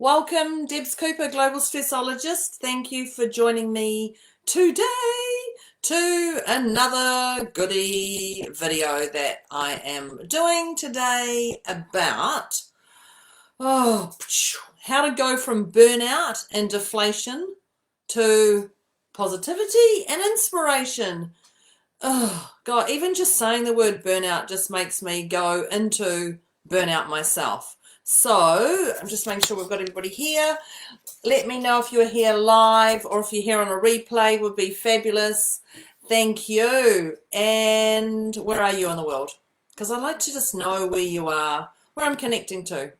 Welcome, Debz Cooper, Global Stressologist. Thank you for joining me today to another goodie video that I am doing today about how to go from burnout and deflation to positivity and inspiration. Oh, God, even just saying the word burnout just makes me go into burnout myself. So I'm just making sure we've got everybody here. Let me know if you're here live or if you're here on a replay would be fabulous. Thank you. And where are you in the world? Because I like to just know where you are, where I'm connecting to.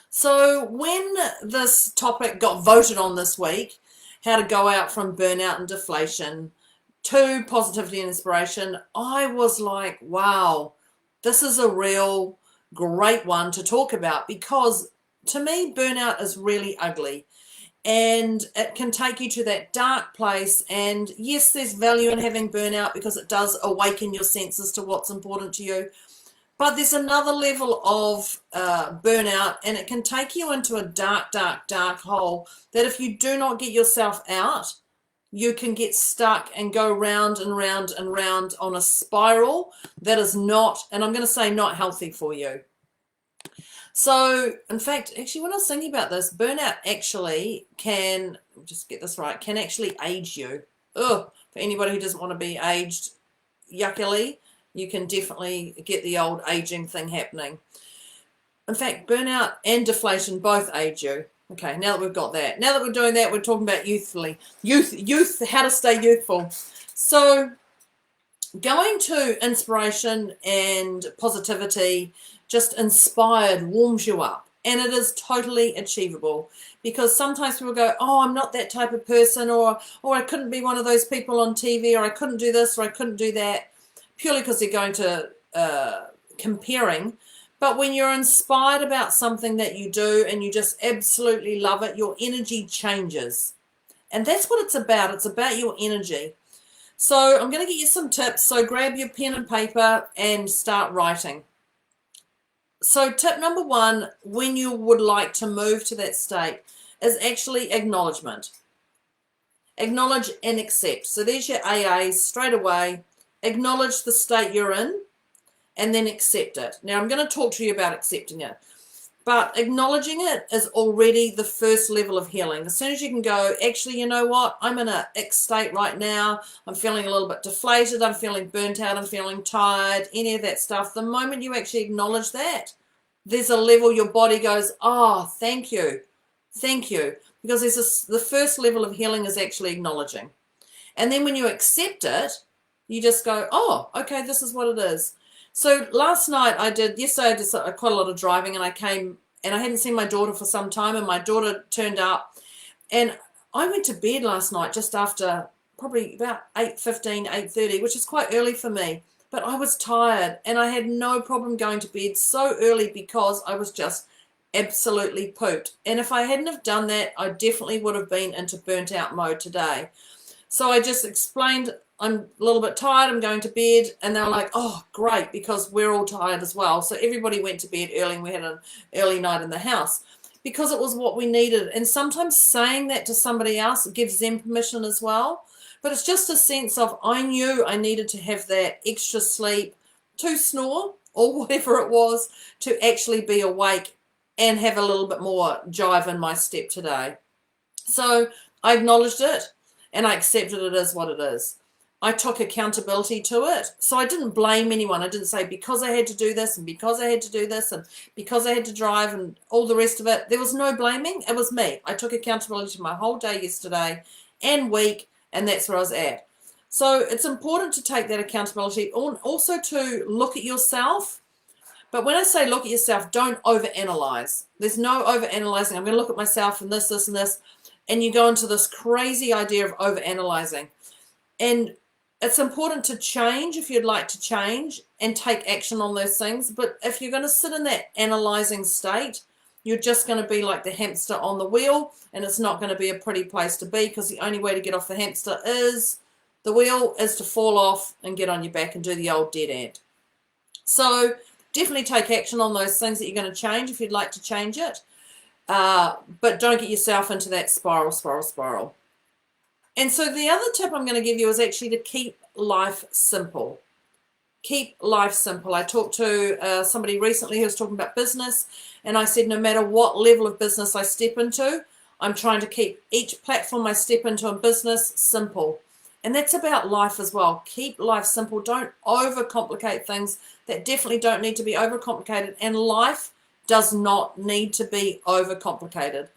So when this topic got voted on this week, how to go out from burnout and deflation to positivity and inspiration, I was like, wow, this is a real great one to talk about, because to me burnout is really ugly and it can take you to that dark place. And yes, there's value in having burnout because it does awaken your senses to what's important to you, but there's another level of burnout, and it can take you into a dark hole that if you do not get yourself out, you can get stuck and go round and round and round on a spiral that is not, and I'm going to say not healthy for you. So, in fact, actually, when I was thinking about this, burnout actually can, just get this right, can actually age you. Ugh, for anybody who doesn't want to be aged yuckily, you can definitely get the old aging thing happening. In fact, burnout and deflation both age you. Okay, now that we've got that. Now that we're doing that, we're talking about youth, how to stay youthful. So going to inspiration and positivity, just inspired, warms you up. And it is totally achievable, because sometimes people go, oh, I'm not that type of person, or I couldn't be one of those people on TV, or I couldn't do this, or I couldn't do that, purely because they're going to comparing. But when you're inspired about something that you do and you just absolutely love it, your energy changes. And that's what it's about. It's about your energy. So I'm going to get you some tips. So grab your pen and paper and start writing. So tip number one, when you would like to move to that state, is actually acknowledgement. Acknowledge and accept. So there's your AAs straight away. Acknowledge the state you're in, and then accept it. Now, I'm going to talk to you about accepting it, but acknowledging it is already the first level of healing. As soon as you can go, actually, you know what? I'm in a ick state right now. I'm feeling a little bit deflated. I'm feeling burnt out. I'm feeling tired, any of that stuff. The moment you actually acknowledge that, there's a level your body goes, oh, thank you. Thank you. Because the first level of healing is actually acknowledging. And then when you accept it, you just go, oh, okay, this is what it is. So yesterday I did quite a lot of driving, and I came and I hadn't seen my daughter for some time, and my daughter turned up, and I went to bed last night just after probably about 8:15, 8:30, which is quite early for me, but I was tired and I had no problem going to bed so early because I was just absolutely pooped. And if I hadn't have done that, I definitely would have been into burnt out mode today. So I just explained, I'm a little bit tired, I'm going to bed, and they were like, oh, great, because we're all tired as well. So everybody went to bed early, and we had an early night in the house because it was what we needed. And sometimes saying that to somebody else gives them permission as well. But it's just a sense of, I knew I needed to have that extra sleep to snore or whatever it was to actually be awake and have a little bit more jive in my step today. So I acknowledged it, and I accepted it as what it is. I took accountability to it. So I didn't blame anyone. I didn't say because I had to do this and because I had to do this and because I had to drive and all the rest of it. There was no blaming. It was me. I took accountability to my whole day yesterday and week, and that's where I was at. So it's important to take that accountability, also to look at yourself. But when I say look at yourself, don't overanalyze. There's no overanalyzing. I'm going to look at myself and this, and this. And you go into this crazy idea of overanalyzing. And it's important to change if you'd like to change and take action on those things. But if you're going to sit in that analyzing state, you're just going to be like the hamster on the wheel, and it's not going to be a pretty place to be, because the only way to get off the hamster the wheel is to fall off and get on your back and do the old dead ant. So definitely take action on those things that you're going to change if you'd like to change it. but don't get yourself into that spiral. And so the other tip I'm going to give you is actually to keep life simple. Keep life simple. I talked to somebody recently who was talking about business, and I said no matter what level of business I step into, I'm trying to keep each platform I step into in business simple. And that's about life as well. Keep life simple. Don't overcomplicate things that definitely don't need to be overcomplicated. And life does not need to be overcomplicated.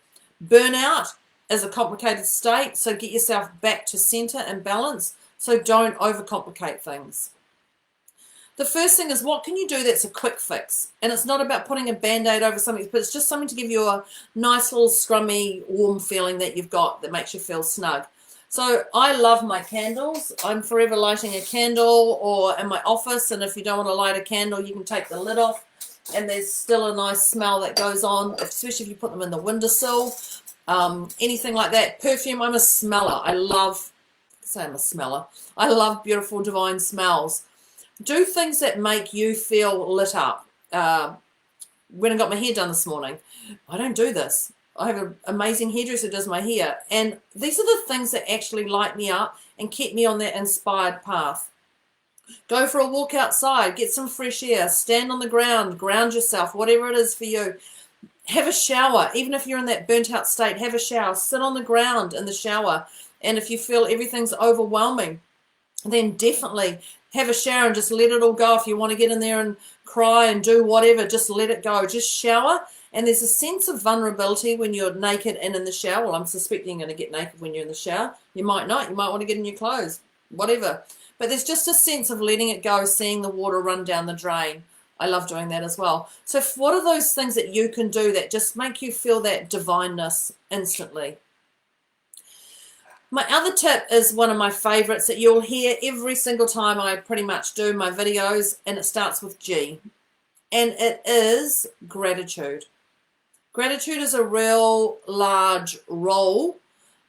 Burnout is a complicated state, so get yourself back to center and balance. So don't overcomplicate things. The first thing is, what can you do that's a quick fix? And it's not about putting a Band-Aid over something, but it's just something to give you a nice little scrummy, warm feeling that you've got that makes you feel snug. So I love my candles. I'm forever lighting a candle, or in my office, and if you don't want to light a candle, you can take the lid off, and there's still a nice smell that goes on, especially if you put them in the windowsill. Anything like that. Perfume, I'm a smeller. I love beautiful, divine smells. Do things that make you feel lit up. When I got my hair done this morning, I don't do this. I have an amazing hairdresser who does my hair. And these are the things that actually light me up and keep me on that inspired path. Go for a walk outside. Get some fresh air. Stand on the ground. Ground yourself. Whatever it is for you. Have a shower. Even if you're in that burnt out state, have a shower. Sit on the ground in the shower. And if you feel everything's overwhelming, then definitely have a shower and just let it all go. If you want to get in there and cry and do whatever, just let it go. Just shower. And there's a sense of vulnerability when you're naked and in the shower. Well, I'm suspecting you're going to get naked when you're in the shower. You might not. You might want to get in your clothes, whatever. But there's just a sense of letting it go, seeing the water run down the drain. I love doing that as well. So what are those things that you can do that just make you feel that divineness instantly? My other tip is one of my favorites that you'll hear every single time I pretty much do my videos, and it starts with G. And it is gratitude. Gratitude is a real large role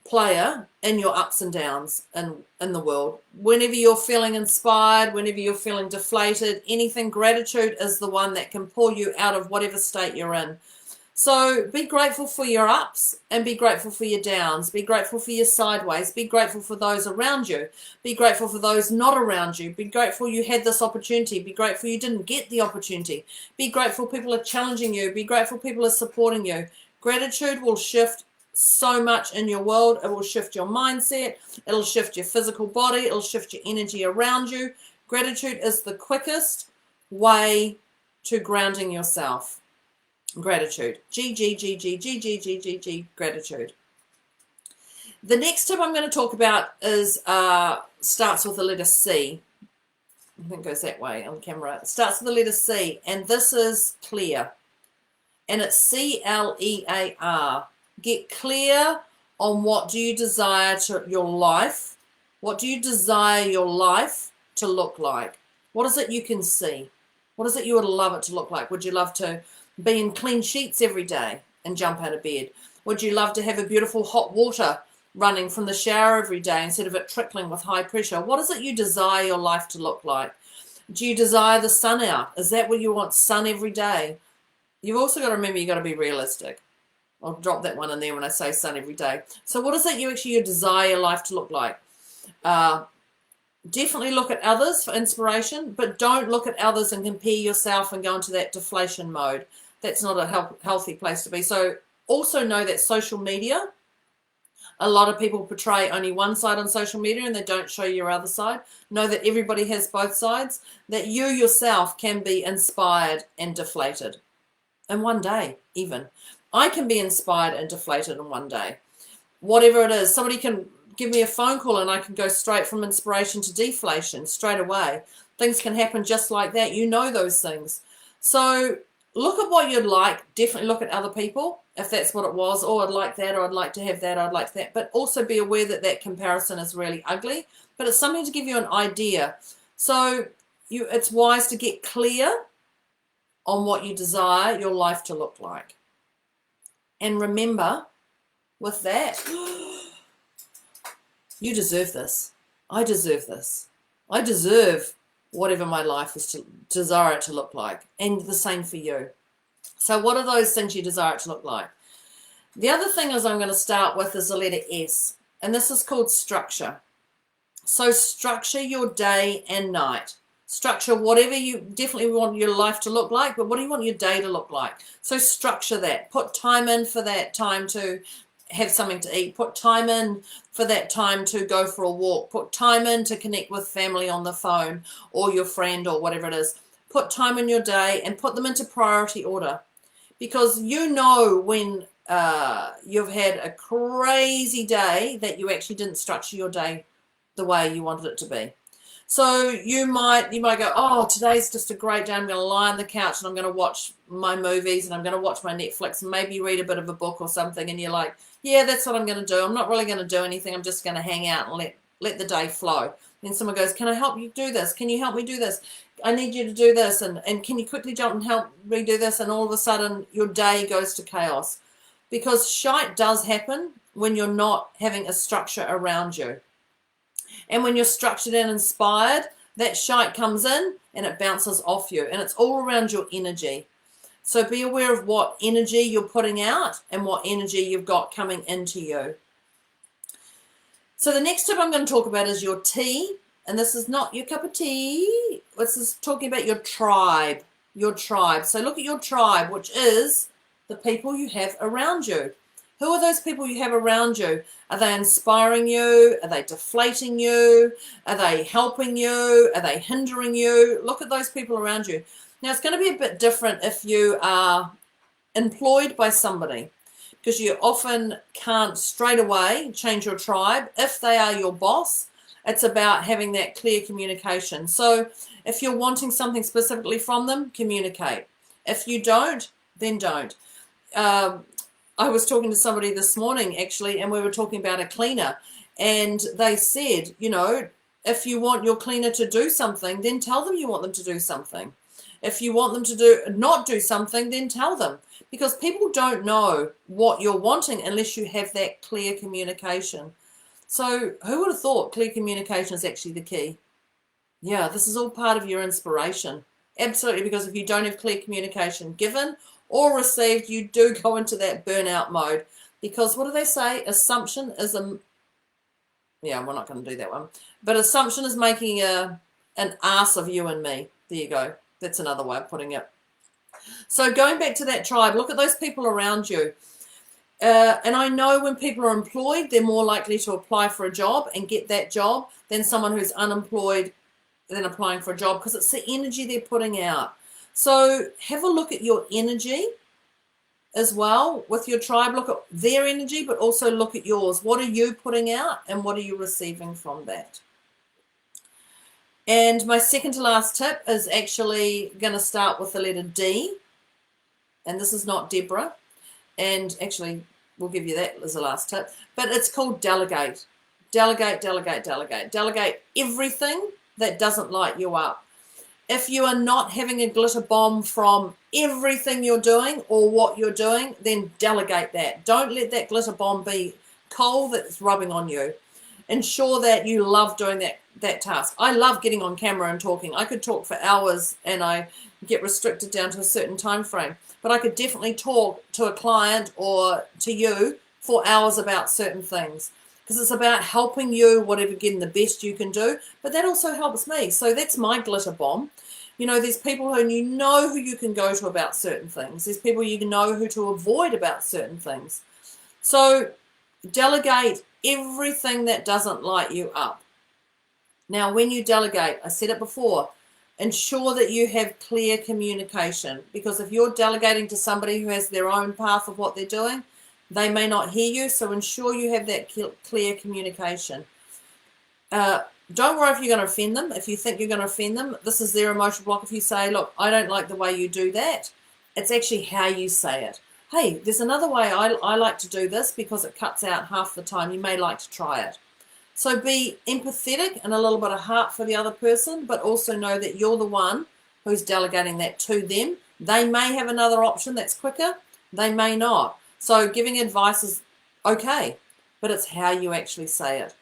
player in your ups and downs in the world. Whenever you're feeling inspired, whenever you're feeling deflated, anything, gratitude is the one that can pull you out of whatever state you're in. So be grateful for your ups and be grateful for your downs. Be grateful for your sideways. Be grateful for those around you. Be grateful for those not around you. Be grateful you had this opportunity. Be grateful you didn't get the opportunity. Be grateful people are challenging you. Be grateful people are supporting you. Gratitude will shift so much in your world. It will shift your mindset. It'll shift your physical body. It'll shift your energy around you. Gratitude is the quickest way to grounding yourself. Gratitude. G, gratitude. The next tip I'm going to talk about is starts with the letter C. I think it goes that way on camera. It starts with the letter C, and this is clear. And it's C-L-E-A-R. Get clear on what do you desire to your life. What do you desire your life to look like? What is it you can see? What is it you would love it to look like? Would you love to be in clean sheets every day and jump out of bed? Would you love to have a beautiful hot water running from the shower every day instead of it trickling with high pressure? What is it you desire your life to look like? Do you desire the sun out? Is that what you want, sun every day? You've also got to remember you've got to be realistic. I'll drop that one in there when I say sun every day. So what is it you desire your life to look like? Definitely look at others for inspiration, but don't look at others and compare yourself and go into that deflation mode. That's not a healthy place to be. So also know that social media, a lot of people portray only one side on social media and they don't show your other side. Know that everybody has both sides, that you yourself can be inspired and deflated in one day even. I can be inspired and deflated in one day. Whatever it is, somebody can give me a phone call and I can go straight from inspiration to deflation straight away. Things can happen just like that. You know those things. So look at what you'd like. Definitely look at other people if that's what it was. Oh, I'd like that, or I'd like to have that, I'd like that. But also be aware that that comparison is really ugly. But it's something to give you an idea. So it's wise to get clear on what you desire your life to look like. And remember, with that, you deserve this. I deserve this. I deserve whatever my life is to desire it to look like. And the same for you. So what are those things you desire it to look like? The other thing is I'm going to start with is the letter S, and this is called structure. So structure your day and night. Structure whatever you definitely want your life to look like, but what do you want your day to look like? So structure that. Put time in for that time to have something to eat. Put time in for that time to go for a walk. Put time in to connect with family on the phone or your friend or whatever it is. Put time in your day and put them into priority order, because you know when you've had a crazy day that you actually didn't structure your day the way you wanted it to be. So you might go, oh, today's just a great day. I'm going to lie on the couch and I'm going to watch my movies and I'm going to watch my Netflix and maybe read a bit of a book or something. And you're like, yeah, that's what I'm going to do. I'm not really going to do anything. I'm just going to hang out and let the day flow. Then someone goes, can I help you do this? Can you help me do this? I need you to do this. And can you quickly jump and help me do this? And all of a sudden your day goes to chaos, because shite does happen when you're not having a structure around you. And when you're structured and inspired, that shite comes in and it bounces off you. And it's all around your energy. So be aware of what energy you're putting out and what energy you've got coming into you. So the next tip I'm going to talk about is your T. And this is not your cup of tea. This is talking about your tribe. Your tribe. So look at your tribe, which is the people you have around you. Who are those people you have around you? Are they inspiring you? Are they deflating you? Are they helping you? Are they hindering you? Look at those people around you. Now, it's going to be a bit different if you are employed by somebody, because you often can't straight away change your tribe. If they are your boss, it's about having that clear communication. So if you're wanting something specifically from them, communicate. If you don't, then don't. I was talking to somebody this morning, actually, and we were talking about a cleaner. And they said, you know, if you want your cleaner to do something, then tell them you want them to do something. If you want them to not do something, then tell them. Because people don't know what you're wanting unless you have that clear communication. So who would have thought clear communication is actually the key? Yeah, this is all part of your inspiration. Absolutely, because if you don't have clear communication given or received, you do go into that burnout mode. Because what do they say? Assumption is yeah, we're not going to do that one. But assumption is making an ass of you and me. There you go. That's another way of putting it. So going back to that tribe, look at those people around you. And I know when people are employed, they're more likely to apply for a job and get that job than someone who's unemployed than applying for a job, because it's the energy they're putting out. So have a look at your energy as well with your tribe. Look at their energy, but also look at yours. What are you putting out and what are you receiving from that? And my second to last tip is actually going to start with the letter D. And this is not Deborah. And actually, we'll give you that as a last tip. But it's called delegate. Delegate, delegate, delegate. Delegate everything that doesn't light you up. If you are not having a glitter bomb from everything you're doing or what you're doing, then delegate that. Don't let that glitter bomb be coal that's rubbing on you. Ensure that you love doing that task. I love getting on camera and talking. I could talk for hours and I get restricted down to a certain time frame. But I could definitely talk to a client or to you for hours about certain things, because it's about helping you, whatever, getting the best you can do. But that also helps me. So that's my glitter bomb. You know, there's people who you know who you can go to about certain things. There's people you know who to avoid about certain things. So delegate everything that doesn't light you up. Now, when you delegate, I said it before, ensure that you have clear communication, because if you're delegating to somebody who has their own path of what they're doing, they may not hear you. So ensure you have that clear communication. Don't worry if you're going to offend them. If you think you're going to offend them, this is their emotional block. If you say, look, I don't like the way you do that, it's actually how you say it. Hey, there's another way I like to do this because it cuts out half the time. You may like to try it. So be empathetic and a little bit of heart for the other person, but also know that you're the one who's delegating that to them. They may have another option that's quicker. They may not. So giving advice is okay, but it's how you actually say it.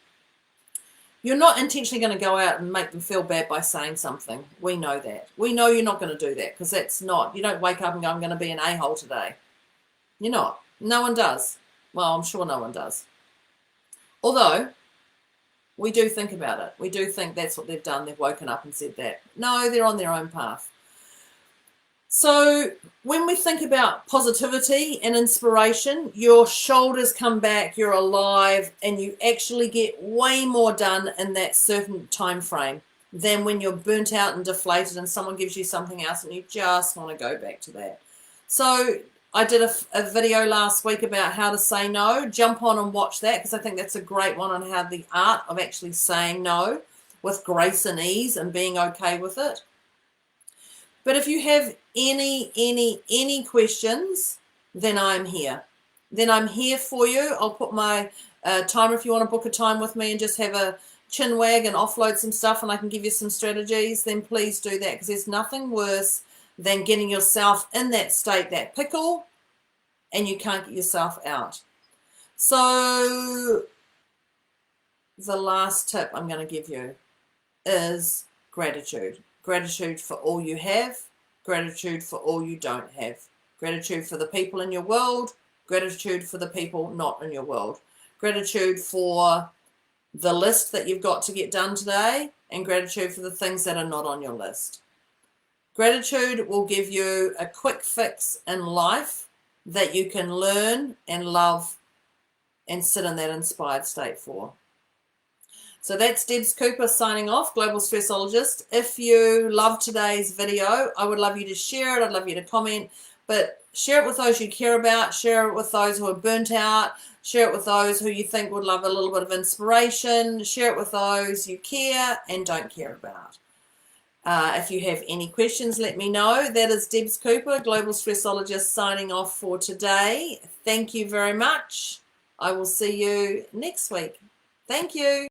You're not intentionally going to go out and make them feel bad by saying something. We know that. We know you're not going to do that, because that's not, you don't wake up and go, I'm going to be an a-hole today. You're not. No one does. Well, I'm sure no one does. Although, we do think about it. We do think that's what they've done. They've woken up and said that. No, they're on their own path. So when we think about positivity and inspiration, your shoulders come back, you're alive, and you actually get way more done in that certain time frame than when you're burnt out and deflated and someone gives you something else and you just want to go back to that. So I did a video last week about how to say no. Jump on and watch that, because I think that's a great one on how the art of actually saying no with grace and ease and being okay with it. But if you have any questions, then I'm here. Then I'm here for you. I'll put my timer if you want to book a time with me and just have a chin wag and offload some stuff, and I can give you some strategies. Then please do that, because there's nothing worse than getting yourself in that state, that pickle, and you can't get yourself out. So the last tip I'm going to give you is gratitude. Gratitude for all you have, gratitude for all you don't have, gratitude for the people in your world, gratitude for the people not in your world, gratitude for the list that you've got to get done today, and gratitude for the things that are not on your list. Gratitude will give you a quick fix in life that you can learn and love and sit in that inspired state for. So that's Debz Cooper signing off, Global Stressologist. If you love today's video, I would love you to share it. I'd love you to comment, but share it with those you care about. Share it with those who are burnt out. Share it with those who you think would love a little bit of inspiration. Share it with those you care and don't care about. If you have any questions, let me know. That is Debz Cooper, Global Stressologist, signing off for today. Thank you very much. I will see you next week. Thank you.